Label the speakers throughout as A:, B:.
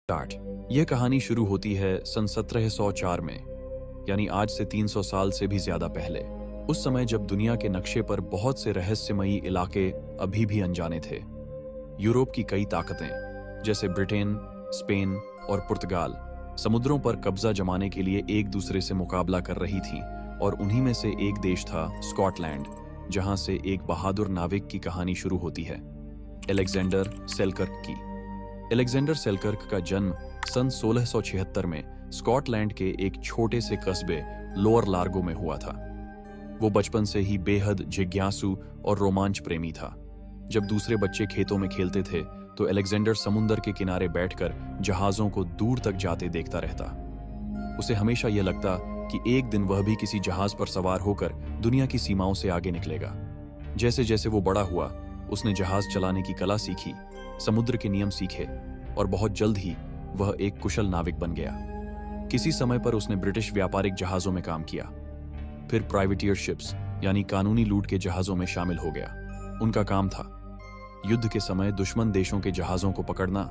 A: Start. यह कहानी शुरू होती है सन 1704 में, यानी आज से 300 साल से भी ज्यादा पहले। उस समय जब दुनिया के नक्शे पर बहुत से रहस्यमयी इलाके अभी भी अनजाने थे। यूरोप की कई ताकतें जैसे ब्रिटेन, स्पेन और पुर्तगाल समुद्रों पर कब्जा जमाने के लिए एक दूसरे से मुकाबला कर रही थीं, और उन्हीं में से एक देश था स्कॉटलैंड, जहां से एक बहादुर नाविक की कहानी शुरू होती है, अलेक्जेंडर सेलकर्क की। अलेक्जेंडर सेलकर्क का जन्म सन 1676 में स्कॉटलैंड के एक छोटे से कस्बे लोअर लार्गो में हुआ था। वो बचपन से ही बेहद जिज्ञासु और रोमांच प्रेमी था। जब दूसरे बच्चे खेतों में खेलते थे तो अलेक्जेंडर समुद्र के किनारे बैठकर जहाजों को दूर तक जाते देखता रहता। उसे हमेशा यह लगता कि एक दिन वह भी किसी जहाज पर सवार होकर दुनिया की सीमाओं से आगे निकलेगा। जैसे जैसे वो बड़ा हुआ, उसने जहाज चलाने की कला सीखी, समुद्र के नियम सीखे, और बहुत जल्द ही वह एक कुशल नाविक बन गया। किसी समय पर उसने ब्रिटिश व्यापारिक जहाजों में काम किया, फिर प्राइवेटियर शिप्स यानी कानूनी लूट के जहाजों में शामिल हो गया। उनका काम था युद्ध के समय दुश्मन देशों के जहाजों को पकड़ना,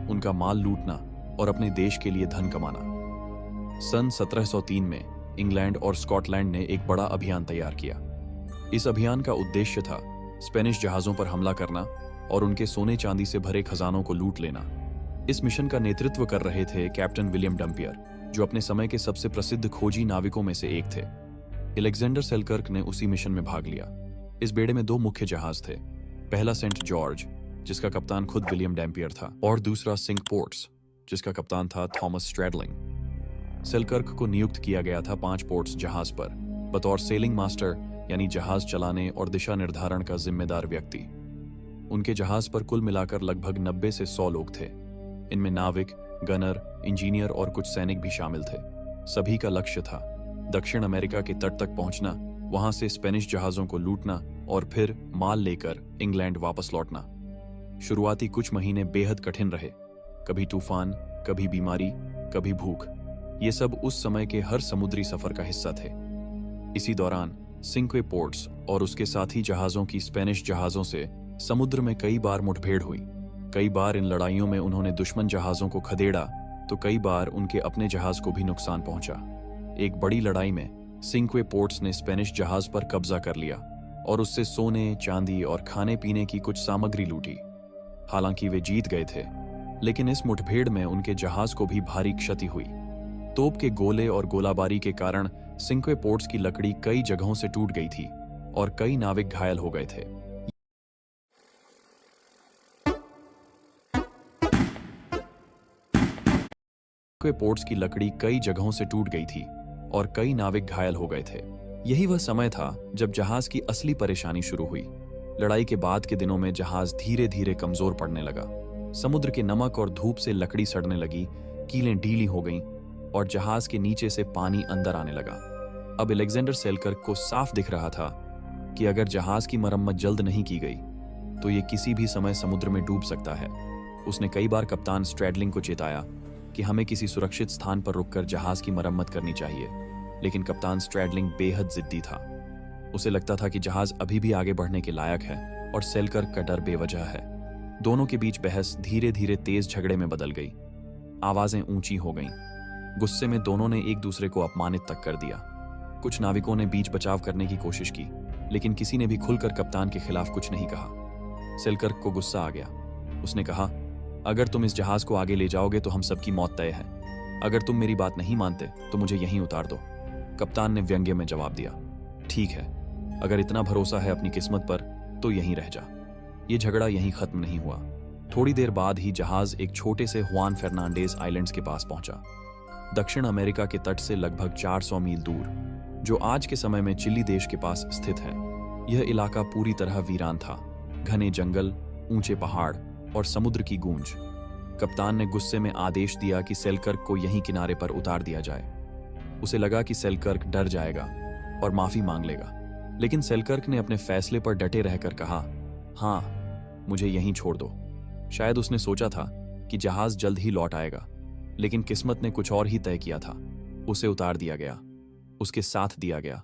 A: उनका माल लूटना और अपने देश के लिए धन कमाना। सन 1703 में इंग्लैंड और स्कॉटलैंड ने एक बड़ा अभियान तैयार किया। इस अभियान का उद्देश्य था स्पेनिश जहाजों पर हमला करना और उनके सोने चांदी से भरे खजानों को लूट लेना। इस मिशन का नेतृत्व कर रहे थे कैप्टन विलियम डम्पियर, जो अपने समय के सबसे प्रसिद्ध खोजी नाविकों में से एक थे। अलेक्जेंडर सेलकर्क ने उसी मिशन में भाग लिया। इस बेड़े में दो मुख्य जहाज थे, पहला सेंट जॉर्ज, जिसका कप्तान खुद विलियम डैम्पियर था, और दूसरा सिंक पोर्ट्स, जिसका कप्तान था थॉमस स्ट्रैडलिंग। सेलकर्क को नियुक्त किया गया था 5 पोर्ट्स जहाज पर बतौर सेलिंग मास्टर, यानी जहाज चलाने और दिशा निर्धारण का जिम्मेदार व्यक्ति। उनके जहाज पर कुल मिलाकर लगभग 90 से 100 लोग थे। इनमें नाविक, गनर, इंजीनियर और कुछ सैनिक भी शामिल थे। सभी का लक्ष्य था दक्षिण अमेरिका के तट तक पहुंचना, वहां से स्पेनिश जहाजों को लूटना और फिर माल लेकर इंग्लैंड वापस लौटना। शुरुआती कुछ महीने बेहद कठिन रहे, कभी तूफान, कभी बीमारी, कभी भूख। ये सब उस समय के हर समुद्री सफर का हिस्सा थे। इसी दौरान सिंक्वे पोर्ट्स और उसके साथी जहाजों की स्पेनिश जहाजों से समुद्र में कई बार मुठभेड़ हुई। कई बार इन लड़ाइयों में उन्होंने दुश्मन जहाजों को खदेड़ा, तो कई बार उनके अपने जहाज को भी नुकसान पहुंचा। एक बड़ी लड़ाई में सिंक्वे पोर्ट्स ने स्पेनिश जहाज पर कब्जा कर लिया और उससे सोने, चांदी और खाने पीने की कुछ सामग्री लूटी। हालांकि वे जीत गए थे, लेकिन इस मुठभेड़ में उनके जहाज को भी भारी क्षति हुई। तोप के गोले और गोलाबारी के कारण सिंक्वे पोर्ट्स की लकड़ी कई जगहों से टूट गई थी और कई नाविक घायल हो गए थे। सिंक्वे पोर्ट्स की लकड़ी कई जगहों से टूट गई थी और कई नाविक घायल हो गए थे। यही वह समय था जब जहाज की असली परेशानी शुरू हुई। लड़ाई के बाद के दिनों में जहाज धीरे धीरे कमजोर पड़ने लगा। समुद्र के नमक और धूप से लकड़ी सड़ने लगी, कीलें ढीली हो गईं और जहाज के नीचे से पानी अंदर आने लगा। अब अलेक्जेंडर सेलकर्क को साफ दिख रहा था कि अगर जहाज की मरम्मत जल्द नहीं की गई तो ये किसी भी समय समुद्र में डूब सकता है। उसने कई बार कप्तान स्ट्रैडलिंग को चेताया कि हमें किसी सुरक्षित स्थान पर रुककर जहाज की मरम्मत करनी चाहिए, लेकिन कप्तान स्ट्रैडलिंग बेहद जिद्दी था। उसे लगता था कि जहाज अभी भी आगे बढ़ने के लायक है और सेलकर्क का डर बेवजह है। दोनों के बीच बहस धीरे धीरे तेज झगड़े में बदल गई। आवाजें ऊंची हो गईं। गुस्से में दोनों ने एक दूसरे को अपमानित तक कर दिया। कुछ नाविकों ने बीच बचाव करने की कोशिश की, लेकिन किसी ने भी खुलकर कप्तान के खिलाफ कुछ नहीं कहा। सेलकर्क को गुस्सा आ गया। उसने कहा, अगर तुम इस जहाज को आगे ले जाओगे तो हम सबकी मौत तय है। अगर तुम मेरी बात नहीं मानते तो मुझे यहीं उतार दो। कप्तान ने व्यंग्य में जवाब दिया, ठीक है, अगर इतना भरोसा है अपनी किस्मत पर तो यहीं रह जा। ये झगड़ा यहीं खत्म नहीं हुआ। थोड़ी देर बाद ही जहाज एक छोटे से हुआन फर्नांडेज आइलैंड्स के पास पहुंचा, दक्षिण अमेरिका के तट से लगभग 400 मील दूर, जो आज के समय में चिली देश के पास स्थित है। यह इलाका पूरी तरह वीरान था। घने जंगल, ऊंचे पहाड़ और समुद्र की गूंज। कप्तान ने गुस्से में आदेश दिया कि सेलकर्क को यहीं किनारे पर उतार दिया जाए। उसे लगा कि सेलकर्क डर जाएगा और माफी मांग लेगा, लेकिन सेलकर्क ने अपने फैसले पर डटे रहकर कहा, हाँ, मुझे यहीं छोड़ दो। शायद उसने सोचा था कि जहाज जल्द ही लौट आएगा, लेकिन किस्मत ने कुछ और ही तय किया था। उसे उतार दिया गया, उसके साथ दिया गया।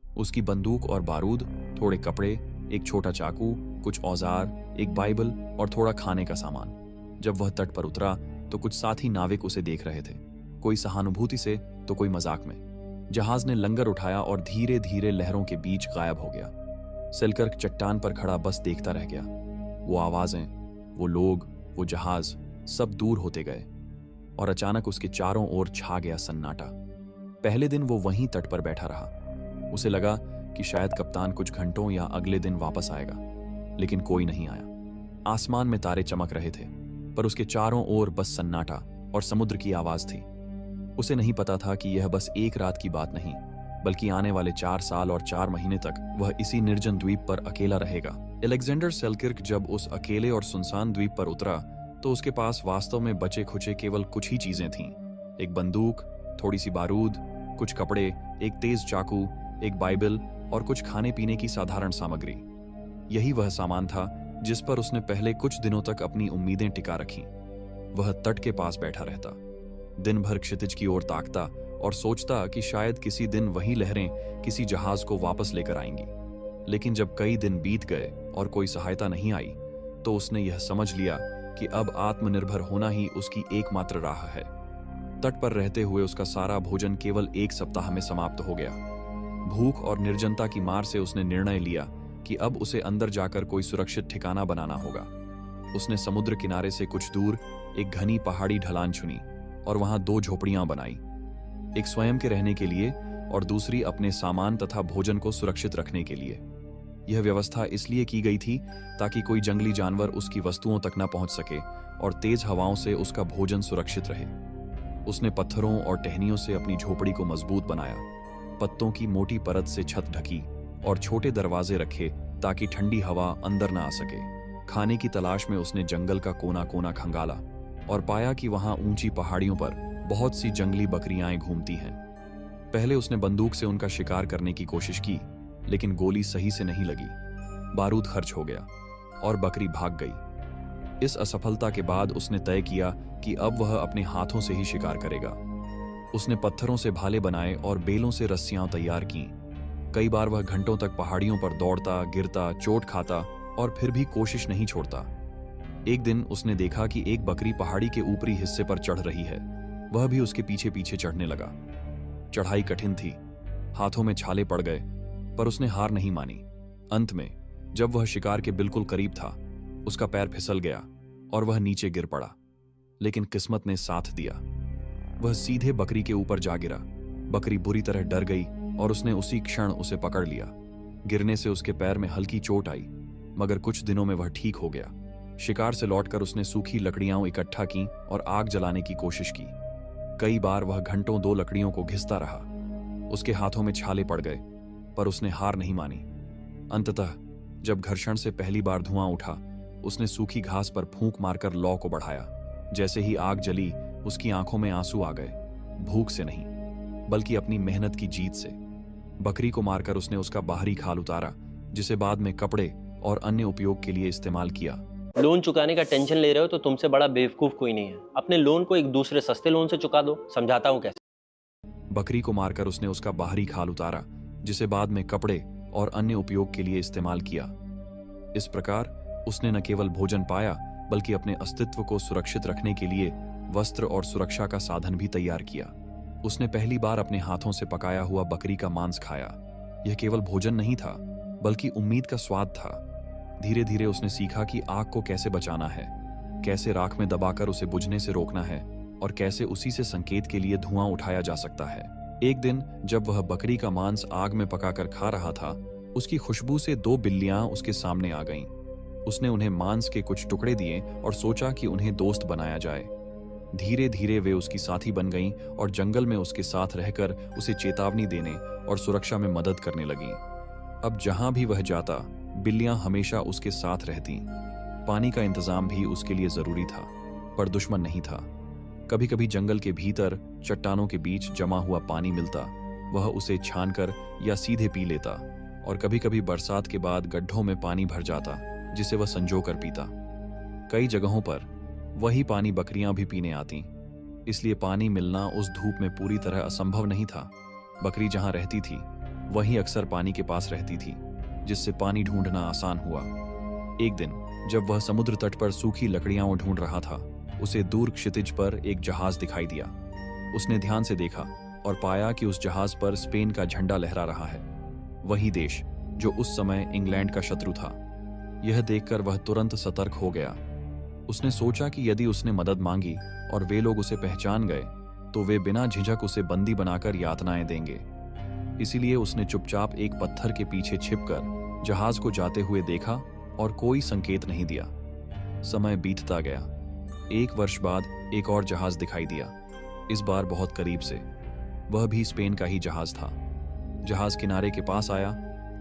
A: उसकी बंदूक और बारूद, थोड़े कपड़े, एक छोटा चाकू, कुछ औजार, एक बाइबल और थोड़ा खाने का सामान। जब वह तट पर उतरा तो कुछ साथी नाविक उसे देख रहे थे, कोई सहानुभूति से तो कोई मजाक में। जहाज ने लंगर उठाया और धीरे धीरे लहरों के बीच गायब हो गया। सेलकर्क चट्टान पर खड़ा बस देखता रह गया। वो आवाजें, वो लोग, वो जहाज सब दूर होते गए और अचानक उसके चारों ओर छा गया सन्नाटा। पहले दिन वो वहीं तट पर बैठा रहा। उसे लगा कि शायद कप्तान कुछ घंटों या अगले दिन वापस आएगा, लेकिन कोई नहीं आया। आसमान में तारे चमक रहे थे, पर उसके चारों ओर बस सन्नाटा और समुद्र की आवाज थी। उसे नहीं पता था कि यह बस एक रात की बात नहीं, बल्कि आने वाले 4 साल और 4 महीने तक वह इसी निर्जन द्वीप पर अकेला रहेगा। अलेक्जेंडर सेलकिर्क जब उस अकेले और सुनसान द्वीप पर उतरा तो उसके पास वास्तव में बचे खुचे केवल कुछ ही चीजें थीं। एक बंदूक, थोड़ी सी बारूद, कुछ कपड़े, एक तेज चाकू, एक बाइबल और कुछ खाने पीने की साधारण सामग्री। यही वह सामान था जिस पर उसने पहले कुछ दिनों तक अपनी उम्मीदें टिका रखीं। वह तट के पास बैठा रहता, दिन भर क्षितिज की ओर ताकता और सोचता कि शायद किसी दिन वही लहरें किसी जहाज को वापस लेकर आएंगी। लेकिन जब कई दिन बीत गए और कोई सहायता नहीं आई, तो उसने यह समझ लिया कि अब आत्मनिर्भर होना ही उसकी एकमात्र राह है। तट पर रहते हुए उसका सारा भोजन केवल 1 सप्ताह में समाप्त हो गया। भूख और निर्जनता की मार से उसने निर्णय लिया कि अब उसे अंदर जाकर कोई सुरक्षित ठिकाना बनाना होगा। उसने समुद्र किनारे से कुछ दूर एक घनी पहाड़ी ढलान चुनी और वहां 2 झोपड़ियां बनाई, एक स्वयं के रहने के लिए और दूसरी अपने सामान तथा भोजन को सुरक्षित रखने के लिए। यह व्यवस्था इसलिए की गई थी ताकि कोई जंगली जानवर उसकी वस्तुओं तक न पहुंच सके और तेज हवाओं से उसका भोजन सुरक्षित रहे। उसने पत्थरों और टहनियों से अपनी झोपड़ी को मजबूत बनाया, पत्तों की मोटी परत से छत ढकी और छोटे दरवाजे रखे ताकि ठंडी हवा अंदर न आ सके। खाने की तलाश में उसने जंगल का कोना कोना खंगाला और पाया कि वहां ऊंची पहाड़ियों पर बहुत सी जंगली बकरियां घूमती हैं। पहले उसने बंदूक से उनका शिकार करने की कोशिश की, लेकिन गोली सही से नहीं लगी। बारूद खर्च हो गया और बकरी भाग गई। इस असफलता के बाद उसने तय किया कि अब वह अपने हाथों से ही शिकार करेगा। उसने पत्थरों से भाले बनाए और बेलों से रस्सियां तैयार की। कई बार वह घंटों तक पहाड़ियों पर दौड़ता, गिरता, चोट खाता और फिर भी कोशिश नहीं छोड़ता। एक दिन उसने देखा कि एक बकरी पहाड़ी के ऊपरी हिस्से पर चढ़ रही है। वह भी उसके पीछे पीछे चढ़ने लगा। चढ़ाई कठिन थी, हाथों में छाले पड़ गए, पर उसने हार नहीं मानी। अंत में जब वह शिकार के बिल्कुल करीब था, उसका पैर फिसल गया और वह नीचे गिर पड़ा। लेकिन किस्मत ने साथ दिया। वह सीधे बकरी के ऊपर जा गिरा। बकरी बुरी तरह डर गई और उसने उसी क्षण उसे पकड़ लिया। गिरने से उसके पैर में हल्की चोट आई, मगर कुछ दिनों में वह ठीक हो गया। शिकार से लौटकर उसने सूखी लकड़ियां इकट्ठा की और आग जलाने की कोशिश की। कई बार वह घंटों 2 लकड़ियों को घिसता रहा। उसके हाथों में छाले पड़ गए, पर उसने हार नहीं मानी। अंततः जब घर्षण से पहली बार धुआं उठा, उसने सूखी घास पर फूंक मारकर लौ को बढ़ाया। जैसे ही आग जली, उसकी आंखों में आंसू आ गए, भूख से नहीं, बल्कि अपनी मेहनत की जीत से। बकरी को मारकर उसने उसका बाहरी खाल उतारा, जिसे बाद में कपड़े और अन्य उपयोग के लिए इस्तेमाल किया।
B: लोन चुकाने का टेंशन ले रहे हो तो तुमसे बड़ा बेवकूफ कोई नहीं है। अपने लोन को एक दूसरे सस्ते लोन से चुका दो। समझाता हूं कैसे।
A: बकरी को मारकर उसने उसका बाहरी खाल उतारा, जिसे बाद में कपड़े और अन्य उपयोग के लिए इस्तेमाल किया। इस प्रकार उसने न केवल भोजन पाया, बल्कि अपने अस्तित्व को सुरक्षित रखने के लिए वस्त्र और सुरक्षा का साधन भी तैयार किया। उसने पहली बार अपने हाथों से पकाया हुआ बकरी का मांस खाया। यह केवल भोजन नहीं था, बल्कि उम्मीद का स्वाद था। धीरे धीरे उसने सीखा कि आग को कैसे बचाना है, कैसे राख में दबाकर उसे बुझने से रोकना है और कैसे उसी से संकेत के लिए धुआं उठाया जा सकता है। एक दिन जब वह बकरी का मांस आग में पकाकर खा रहा था, उसकी खुशबू से 2 बिल्लियां उसके सामने आ गईं। उसने उन्हें मांस के कुछ टुकड़े दिए और सोचा कि उन्हें दोस्त बनाया जाए। धीरे धीरे वे उसकी साथी बन गईं और जंगल में उसके साथ रहकर उसे चेतावनी देने और सुरक्षा में मदद करने लगीं। अब जहां भी वह जाता, बिल्लियां हमेशा उसके साथ रहतीं। पानी का इंतजाम भी उसके लिए जरूरी था, पर दुश्मन नहीं था। कभी कभी जंगल के भीतर चट्टानों के बीच जमा हुआ पानी मिलता, वह उसे छानकर या सीधे पी लेता। और कभी कभी बरसात के बाद गड्ढों में पानी भर जाता, जिसे वह संजो कर पीता। कई जगहों पर वही पानी बकरियां भी पीने आती, इसलिए पानी मिलना उस धूप में पूरी तरह असंभव नहीं था। बकरी जहां रहती थी, वहीं अक्सर पानी के पास रहती थी, जिससे पानी ढूंढना आसान हुआ। एक दिन जब वह समुद्र तट पर सूखी लकड़ियां ढूंढ रहा था, उसे दूर क्षितिज पर एक जहाज दिखाई दिया। उसने ध्यान से देखा और पाया कि उस जहाज पर स्पेन का झंडा लहरा रहा है, वही देश जो उस समय इंग्लैंड का शत्रु था। यह देखकर वह तुरंत सतर्क हो गया। उसने सोचा कि यदि उसने मदद मांगी और वे लोग उसे पहचान गए तो वे बिना झिझक उसे बंदी बनाकर यातनाएं देंगे। इसीलिए उसने चुपचाप एक पत्थर के पीछे छिपकर जहाज को जाते हुए देखा और कोई संकेत नहीं दिया। समय बीतता गया। 1 वर्ष बाद एक और जहाज दिखाई दिया, इस बार बहुत करीब से। वह भी स्पेन का ही जहाज था। जहाज किनारे के पास आया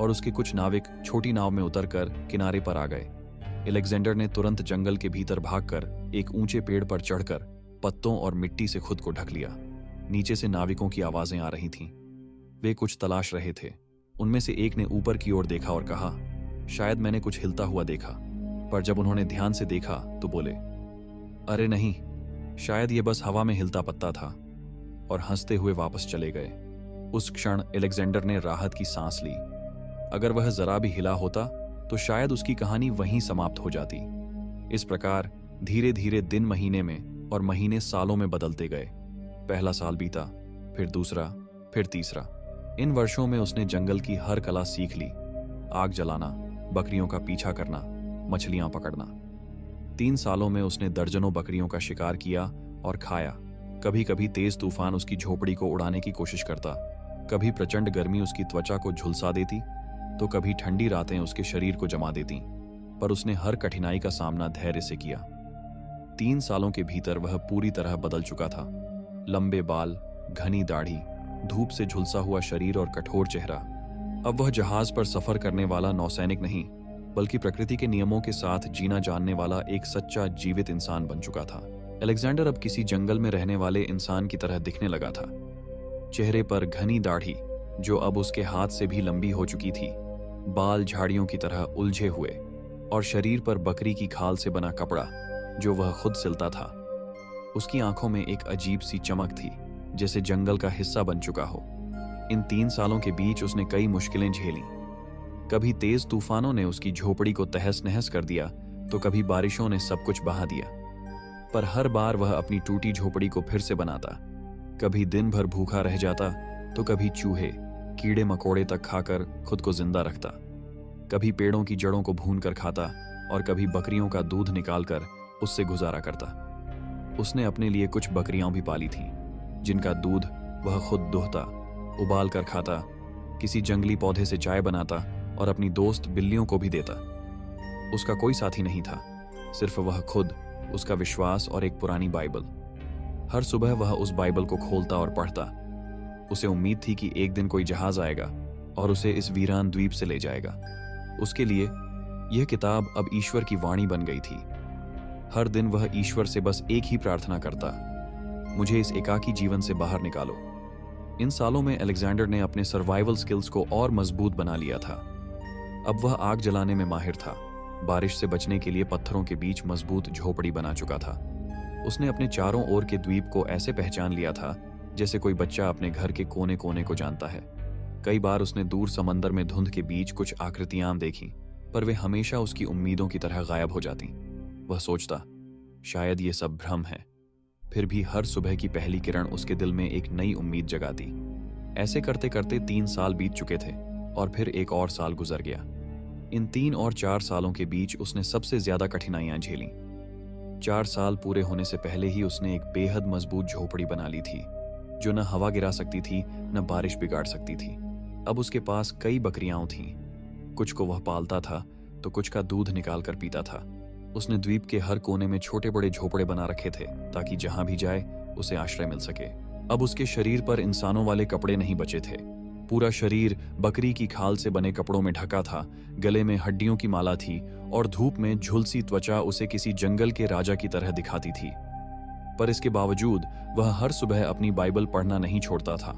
A: और उसके कुछ नाविक छोटी नाव में उतरकर किनारे पर आ गए। अलेक्जेंडर ने तुरंत जंगल के भीतर भागकर एक ऊंचे पेड़ पर चढ़कर पत्तों और मिट्टी से खुद को ढक लिया। नीचे से नाविकों की आवाजें आ रही थीं। वे कुछ तलाश रहे थे। उनमें से एक ने ऊपर की ओर देखा और कहा, शायद मैंने कुछ हिलता हुआ देखा। पर जब उन्होंने ध्यान से देखा तो बोले, अरे नहीं, शायद ये बस हवा में हिलता पत्ता था, और हंसते हुए वापस चले गए। उस क्षण अलेक्जेंडर ने राहत की सांस ली। अगर वह जरा भी हिला होता तो शायद उसकी कहानी वहीं समाप्त हो जाती। इस प्रकार धीरे धीरे दिन महीने में और महीने सालों में बदलते गए। पहला साल बीता, फिर दूसरा, फिर तीसरा। इन वर्षों में उसने जंगल की हर कला सीख ली। आग जलाना, बकरियों का पीछा करना, मछलियां पकड़ना। 3 सालों में उसने दर्जनों बकरियों का शिकार किया और खाया। कभी कभी तेज तूफान उसकी झोपड़ी को उड़ाने की कोशिश करता, कभी प्रचंड गर्मी उसकी त्वचा को झुलसा देती, तो कभी ठंडी रातें उसके शरीर को जमा देती। पर उसने हर कठिनाई का सामना धैर्य से किया। 3 सालों के भीतर वह पूरी तरह बदल चुका था। लंबे बाल, घनी दाढ़ी, धूप से झुलसा हुआ शरीर और कठोर चेहरा। अब वह जहाज पर सफर करने वाला नौसैनिक नहीं, बल्कि प्रकृति के नियमों के साथ जीना जानने वाला एक सच्चा जीवित इंसान बन चुका था। अलेक्जेंडर अब किसी जंगल में रहने वाले इंसान की तरह दिखने लगा था। चेहरे पर घनी दाढ़ी, जो अब उसके हाथ से भी लंबी हो चुकी थी, बाल झाड़ियों की तरह उलझे हुए, और शरीर पर बकरी की खाल से बना कपड़ा जो वह खुद सिलता था। उसकी आंखों में एक अजीब सी चमक थी, जैसे जंगल का हिस्सा बन चुका हो। इन 3 सालों के बीच उसने कई मुश्किलें झेली। कभी तेज तूफानों ने उसकी झोपड़ी को तहस नहस कर दिया, तो कभी बारिशों ने सब कुछ बहा दिया। पर हर बार वह अपनी टूटी झोपड़ी को फिर से बनाता। कभी दिन भर भूखा रह जाता, तो कभी चूहे, कीड़े मकोड़े तक खाकर खुद को जिंदा रखता। कभी पेड़ों की जड़ों को भून कर खाता और कभी बकरियों का दूध निकालकर उससे गुजारा करता। उसने अपने लिए कुछ बकरियां भी पाली थीं, जिनका दूध वह खुद दोहता, उबाल कर खाता, किसी जंगली पौधे से चाय बनाता और अपनी दोस्त बिल्लियों को भी देता। उसका कोई साथी नहीं था, सिर्फ वह खुद, उसका विश्वास और एक पुरानी बाइबल। हर सुबह वह उस बाइबल को खोलता और पढ़ता। उसे उम्मीद थी कि एक दिन कोई जहाज आएगा और उसे इस वीरान द्वीप से ले जाएगा। उसके लिए यह किताब अब ईश्वर की वाणी बन गई थी। हर दिन वह ईश्वर से बस एक ही प्रार्थना करता, मुझे इस एकाकी जीवन से बाहर निकालो। इन सालों में अलेक्जेंडर ने अपने सर्वाइवल स्किल्स को और मजबूत बना लिया था। अब वह आग जलाने में माहिर था, बारिश से बचने के लिए पत्थरों के बीच मजबूत झोपड़ी बना चुका था। उसने अपने चारों ओर के द्वीप को ऐसे पहचान लिया था जैसे कोई बच्चा अपने घर के कोने कोने को जानता है। कई बार उसने दूर समंदर में धुंध के बीच कुछ आकृतियां देखी, पर वे हमेशा उसकी उम्मीदों की तरह गायब हो जाती। वह सोचता, शायद ये सब भ्रम है। फिर भी हर सुबह की पहली किरण उसके दिल में एक नई उम्मीद जगाती। ऐसे करते करते 3 साल बीत चुके थे और फिर एक और साल गुजर गया। इन 3 और 4 सालों के बीच उसने सबसे ज्यादा कठिनाइयां झेली। 4 साल पूरे होने से पहले ही उसने एक बेहद मजबूत झोपड़ी बना ली थी, जो न हवा गिरा सकती थी न बारिश बिगाड़ सकती थी। अब उसके पास कई बकरियां थीं। कुछ को वह पालता था तो कुछ का दूध निकाल कर पीता था। उसने द्वीप के हर कोने में छोटे बड़े झोपड़े बना रखे थे ताकि जहां भी जाए उसे आश्रय मिल सके। अब उसके शरीर पर इंसानों वाले कपड़े नहीं बचे थे। पूरा शरीर बकरी की खाल से बने कपड़ों में ढका था, गले में हड्डियों की माला थी और धूप में झुलसी त्वचा उसे किसी जंगल के राजा की तरह दिखाती थी। पर इसके बावजूद वह हर सुबह अपनी बाइबल पढ़ना नहीं छोड़ता था।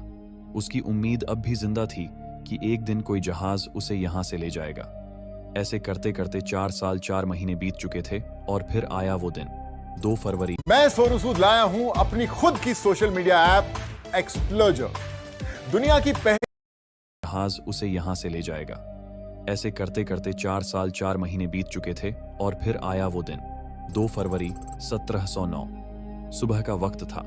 A: उसकी उम्मीद अब भी जिंदा थी कि एक दिन कोई जहाज उसे यहां से ले जाएगा। ऐसे करते करते 4 साल 4 महीने बीत चुके थे और फिर आया वो दिन, 2 फरवरी।
C: मैं सोनू सूद लाया हूं अपनी खुद की सोशल मीडिया ऐप एक्सप्लोजर। दुनिया की पहली
A: जहाज उसे यहां से ले जाएगा। ऐसे करते करते 4 साल 4 महीने बीत चुके थे और फिर आया वो दिन, 2 फरवरी 1709 सुबह का वक्त था।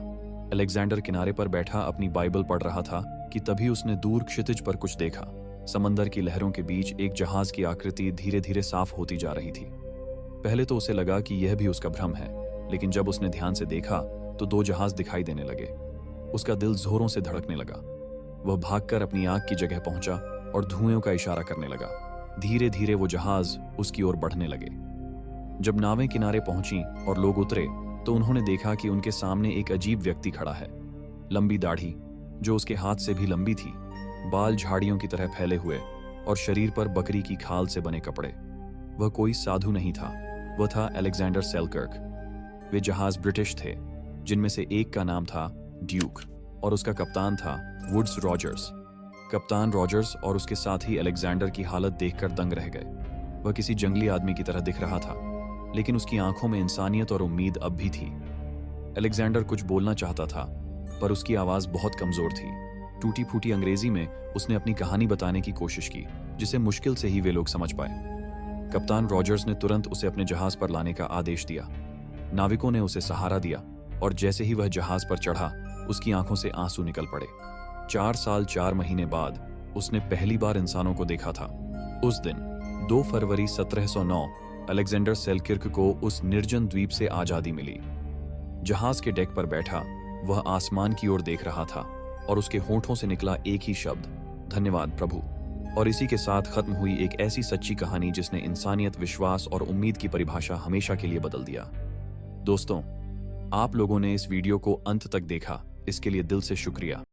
A: अलेक्जेंडर किनारे पर बैठा अपनी बाइबल पढ़ रहा था कि तभी उसने दूर क्षितिज पर कुछ देखा। समंदर की लहरों के बीच एक जहाज की आकृति धीरे धीरे साफ होती जा रही थी। पहले तो उसे लगा कि यह भी उसका भ्रम है, लेकिन जब उसने ध्यान से देखा तो 2 जहाज दिखाई देने लगे। उसका दिल जोरों से धड़कने लगा। वह भागकर अपनी आंख की जगह पहुंचा और धुएं का इशारा करने लगा। धीरे धीरे वो जहाज उसकी ओर बढ़ने लगे। जब नावें किनारे पहुंची और लोग उतरे तो उन्होंने देखा कि उनके सामने एक अजीब व्यक्ति खड़ा है। लंबी दाढ़ी जो उसके हाथ से भी लंबी थी, बाल झाड़ियों की तरह फैले हुए और शरीर पर बकरी की खाल से बने कपड़े। वह कोई साधु नहीं था, वह था अलेक्जेंडर सेलकर्क। वे जहाज ब्रिटिश थे, जिनमें से एक का नाम था ड्यूक और उसका कप्तान था वुड्स रॉजर्स। कप्तान रॉजर्स और उसके साथी अलेक्जेंडर की हालत देखकर दंग रह गए। वह किसी जंगली आदमी की तरह दिख रहा था, लेकिन उसकी आंखों में इंसानियत और उम्मीद अब भी थी। अलेक्जेंडर कुछ बोलना चाहता था, पर उसकी आवाज बहुत कमजोर थी। टूटी फूटी अंग्रेजी में उसने अपनी कहानी बताने की कोशिश की, जिसे मुश्किल से ही वे लोग समझ पाए। कप्तान रॉजर्स ने तुरंत उसे अपने जहाज पर लाने का आदेश दिया। नाविकों ने उसे सहारा दिया और जैसे ही वह जहाज पर चढ़ा, उसकी आंखों से आंसू निकल पड़े। 4 साल 4 महीने बाद उसने पहली बार इंसानों को देखा था। उस दिन 2 फरवरी 1709 अलेक्जेंडर सेलकिर्क को उस निर्जन द्वीप से आजादी मिली। जहाज के डेक पर बैठा वह आसमान की ओर देख रहा था और उसके होठों से निकला एक ही शब्द, धन्यवाद प्रभु। और इसी के साथ खत्म हुई एक ऐसी सच्ची कहानी जिसने इंसानियत, विश्वास और उम्मीद की परिभाषा हमेशा के लिए बदल दिया। दोस्तों, आप लोगों ने इस वीडियो को अंत तक देखा, इसके लिए दिल से शुक्रिया।